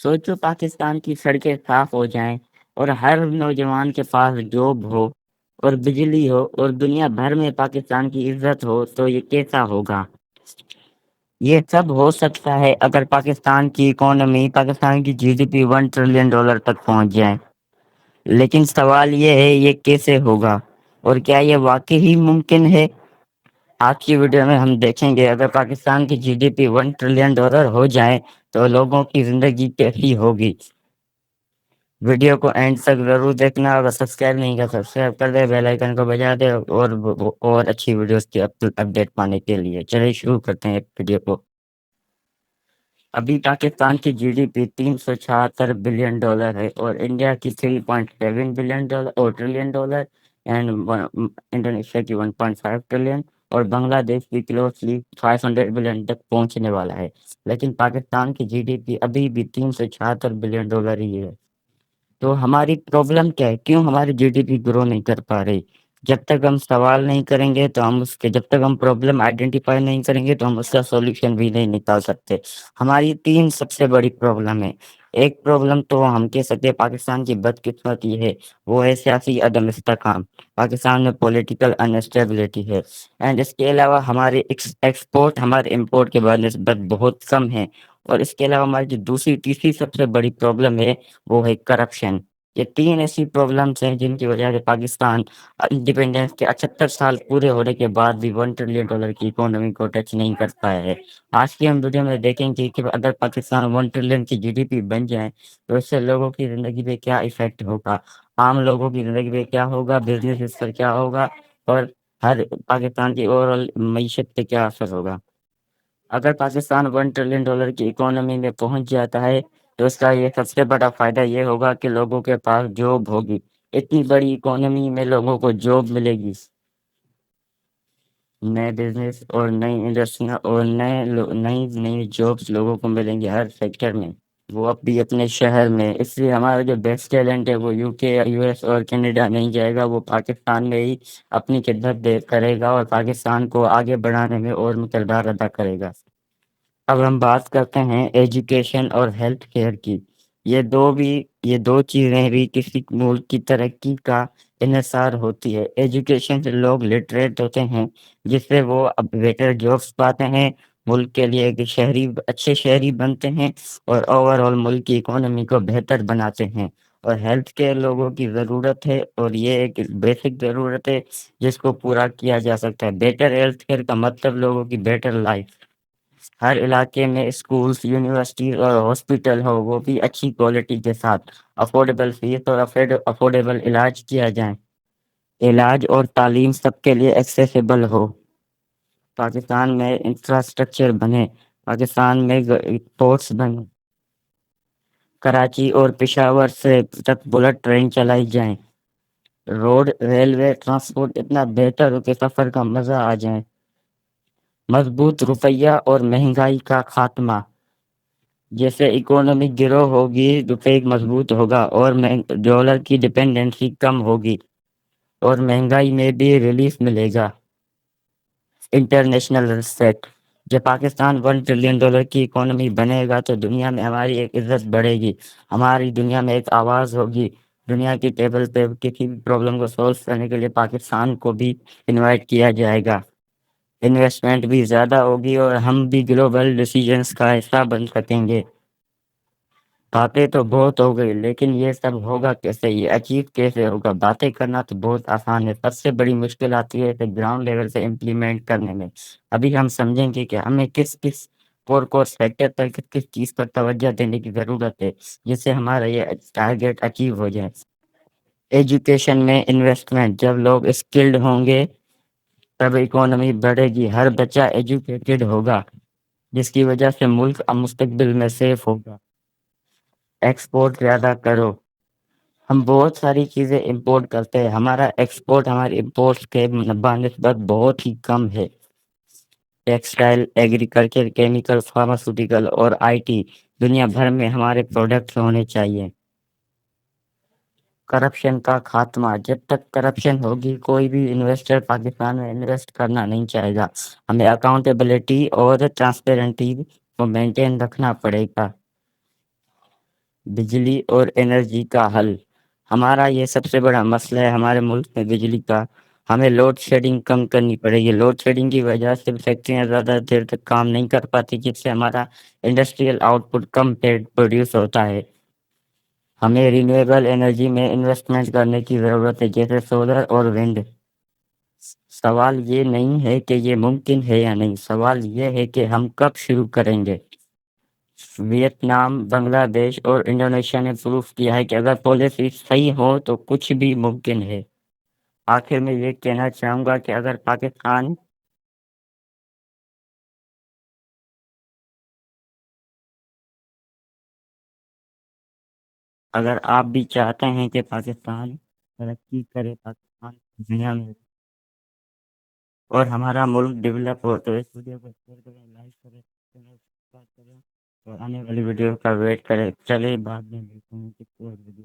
سوچو پاکستان کی سڑکیں صاف ہو جائیں اور ہر نوجوان کے پاس جاب ہو اور بجلی ہو اور دنیا بھر میں پاکستان کی عزت ہو تو یہ کیسا ہوگا؟ یہ سب ہو سکتا ہے اگر پاکستان کی جی ڈی پی $1 ٹریلین تک پہنچ جائے، لیکن سوال یہ ہے یہ کیسے ہوگا اور کیا یہ واقعی ہی ممکن ہے؟ آج کی ویڈیو میں ہم دیکھیں گے اگر پاکستان کی جی ڈی پی $1 ٹریلین ہو جائے تو لوگوں کی زندگی کیسی ہوگی۔ ویڈیو کو اینڈ تک ضرور دیکھنا، اگر سبسکرائب نہیں کیا سبسکرائب کر دے، بیل آئیکن کو بجا دے اور اچھی ویڈیوز کی اپڈیٹ پانے کے لیے۔ چلیے شروع کرتے ہیں ویڈیو کو۔ ابھی پاکستان کی جی ڈی پی $376 بلین ہے اور انڈیا کی $3.7 بلین اینڈ انڈونیشیا کی 1.5 ٹریلین اور بنگلہ دیش کی کلوزلی 500 بلین تک پہنچنے والا ہے، لیکن پاکستان کی جی ڈی پی ابھی بھی $376 بلین ہی ہے۔ تو ہماری پرابلم کیا ہے؟ کیوں ہماری جی ڈی پی گرو نہیں کر پا رہی؟ جب تک ہم سوال نہیں کریں گے تو جب تک ہم پرابلم آئیڈینٹیفائی نہیں کریں گے تو ہم اس کا سولوشن بھی نہیں نکال سکتے۔ ہماری تین سب سے بڑی پرابلم ہے۔ ایک پرابلم تو ہم کہہ سکتے ہیں پاکستان کی بدقسمتی ہے، وہ ہے سیاسی عدم استحکام۔ پاکستان میں پولیٹیکل انسٹیبلٹی ہے، اینڈ اس کے علاوہ ہمارے ایکسپورٹ ہمارے امپورٹ کے نسبت بہت کم ہے، اور اس کے علاوہ ہماری جو تیسری سب سے بڑی پرابلم ہے وہ ہے کرپشن۔ یہ تین ایسی پرابلمس ہیں جن کی وجہ سے پاکستان انڈیپینڈنس کے 78 سال پورے ہونے کے بعد بھی $1 ٹریلین کی اکانومی کو ٹچ نہیں کر پایا ہے۔ آج کی ہم ویڈیو میں دیکھیں گے کہ اگر پاکستان 1 ٹریلین کی جی ڈی پی بن جائے تو اس سے لوگوں کی زندگی پہ کیا ایفیکٹ ہوگا، عام لوگوں کی زندگی پہ کیا ہوگا، بزنس پر کیا ہوگا، اور ہر پاکستان کی اوور آل معیشت پہ کیا اثر ہوگا۔ اگر پاکستان $1 ٹریلین کی اکانومی میں پہنچ جاتا ہے تو اس کا یہ سب سے بڑا فائدہ یہ ہوگا کہ لوگوں کے پاس جاب ہوگی۔ اتنی بڑی اکانومی میں لوگوں کو جاب ملے گی، نئے بزنس اور نئی انڈسٹریاں اور نئی جابس لوگوں کو ملیں گی ہر سیکٹر میں، وہ اب بھی اپنے شہر میں۔ اس لیے ہمارا جو بیسٹ ٹیلنٹ ہے وہ یو کے، یو ایس اور کینیڈا نہیں جائے گا، وہ پاکستان میں ہی اپنی خدمت کرے گا اور پاکستان کو آگے بڑھانے میں اور کردار ادا کرے گا۔ اب ہم بات کرتے ہیں ایجوکیشن اور ہیلتھ کیئر کی۔ یہ دو چیزیں بھی کسی ملک کی ترقی کا انحصار ہوتی ہے۔ ایجوکیشن سے لوگ لٹریٹ ہوتے ہیں جس سے وہ اب بیٹر جابس پاتے ہیں، ملک کے لیے ایک اچھے شہری بنتے ہیں اور اوور آل ملک کی اکانومی کو بہتر بناتے ہیں۔ اور ہیلتھ کیئر لوگوں کی ضرورت ہے اور یہ ایک بیسک ضرورت ہے جس کو پورا کیا جا سکتا ہے۔ بیٹر ہیلتھ کیئر کا مطلب لوگوں کی بیٹر لائف۔ ہر علاقے میں اسکولز، یونیورسٹیز اور ہاسپٹل ہو، وہ بھی اچھی کوالٹی کے ساتھ، افورڈیبل فیس اور افورڈیبل علاج کیا جائے، علاج اور تعلیم سب کے لیے ایکسیسیبل ہو۔ پاکستان میں انفراسٹرکچر بنے، پاکستان میں پورٹس بنے، کراچی اور پشاور سے تک بلٹ ٹرین چلائی جائیں، روڈ، ریلوے، ٹرانسپورٹ اتنا بہتر ہو کہ سفر کا مزہ آ جائے، مضبوط روپیہ اور مہنگائی کا خاتمہ۔ جیسے اکانومی گرو ہوگی، روپے مضبوط ہوگا اور ڈالر کی ڈپینڈنسی کم ہوگی اور مہنگائی میں بھی ریلیف ملے گا۔ انٹرنیشنل ریسپیکٹ، جب پاکستان $1 ٹریلین کی اکانومی بنے گا تو دنیا میں ہماری ایک عزت بڑھے گی، ہماری دنیا میں ایک آواز ہوگی۔ دنیا کی ٹیبل پہ کسی بھی پرابلم کو سولو کرنے کے لیے پاکستان کو بھی انوائٹ کیا جائے گا، انویسٹمنٹ بھی زیادہ ہوگی اور ہم بھی گلوبل ڈیسیجنز کا حصہ بن سکیں گے۔ باتیں تو بہت ہو گئی لیکن یہ سب ہوگا کیسے، یہ اچیو کیسے ہوگا؟ باتیں کرنا تو بہت آسان ہے، سب سے بڑی مشکل آتی ہے کہ گراؤنڈ لیول سے امپلیمنٹ کرنے میں۔ ابھی ہم سمجھیں گے کہ ہمیں کس کور سیکٹر پر کس چیز پر توجہ دینے کی ضرورت ہے جس سے ہمارا یہ ٹارگیٹ اچیو ہو جائے۔ ایجوکیشن میں انویسٹمنٹ، جب لوگ اسکلڈ ہوں گے تب اکانومی بڑھے گی، ہر بچہ ایجوکیٹڈ ہوگا جس کی وجہ سے ملک اب مستقبل میں سیف ہوگا۔ ایکسپورٹ زیادہ کرو، ہم بہت ساری چیزیں امپورٹ کرتے ہیں، ہمارا ایکسپورٹ ہمارے امپورٹس کے بنسبت بہت ہی کم ہے۔ ٹیکسٹائل، ایگریکلچر، کیمیکل، فارماسیوٹیکل اور آئی ٹی، دنیا بھر میں ہمارے پروڈکٹس ہونے چاہیے۔ کرپشن کا خاتمہ، جب تک کرپشن ہوگی کوئی بھی انویسٹر پاکستان میں انویسٹ کرنا نہیں چاہے گا۔ ہمیں اکاؤنٹیبلٹی اور ٹرانسپیرنٹی کو مینٹین رکھنا پڑے گا۔ بجلی اور انرجی کا حل۔ ہمارا یہ سب سے بڑا مسئلہ ہے ہمارے ملک میں بجلی کا۔ ہمیں لوڈ شیڈنگ کم کرنی پڑے گی۔ لوڈ شیڈنگ کی وجہ سے فیکٹریاں زیادہ دیر تک کام نہیں کر پاتی، جس سے ہمارا انڈسٹریل آؤٹ پٹ کم پروڈیوس ہوتا ہے۔ ہمیں رینیویبل انرجی میں انویسٹمنٹ کرنے کی ضرورت ہے، جیسے سولر اور ونڈ۔ سوال یہ نہیں ہے کہ یہ ممکن ہے یا نہیں، سوال یہ ہے کہ ہم کب شروع کریں گے۔ ویتنام، بنگلہ دیش اور انڈونیشیا نے پروف کیا ہے کہ اگر پالیسی صحیح ہو تو کچھ بھی ممکن ہے۔ آخر میں یہ کہنا چاہوں گا کہ اگر آپ بھی چاہتے ہیں کہ پاکستان ترقی کرے، پاکستان دنیا میں اور ہمارا ملک ڈیولپ ہو، تو اس ویڈیو کو شیئر کریں، لائک کریں، سبسکرائب کریں اور آنے والی ویڈیو کا ویٹ کریں۔ چلے بعد میں ملتے ہیں کسی اور ویڈیو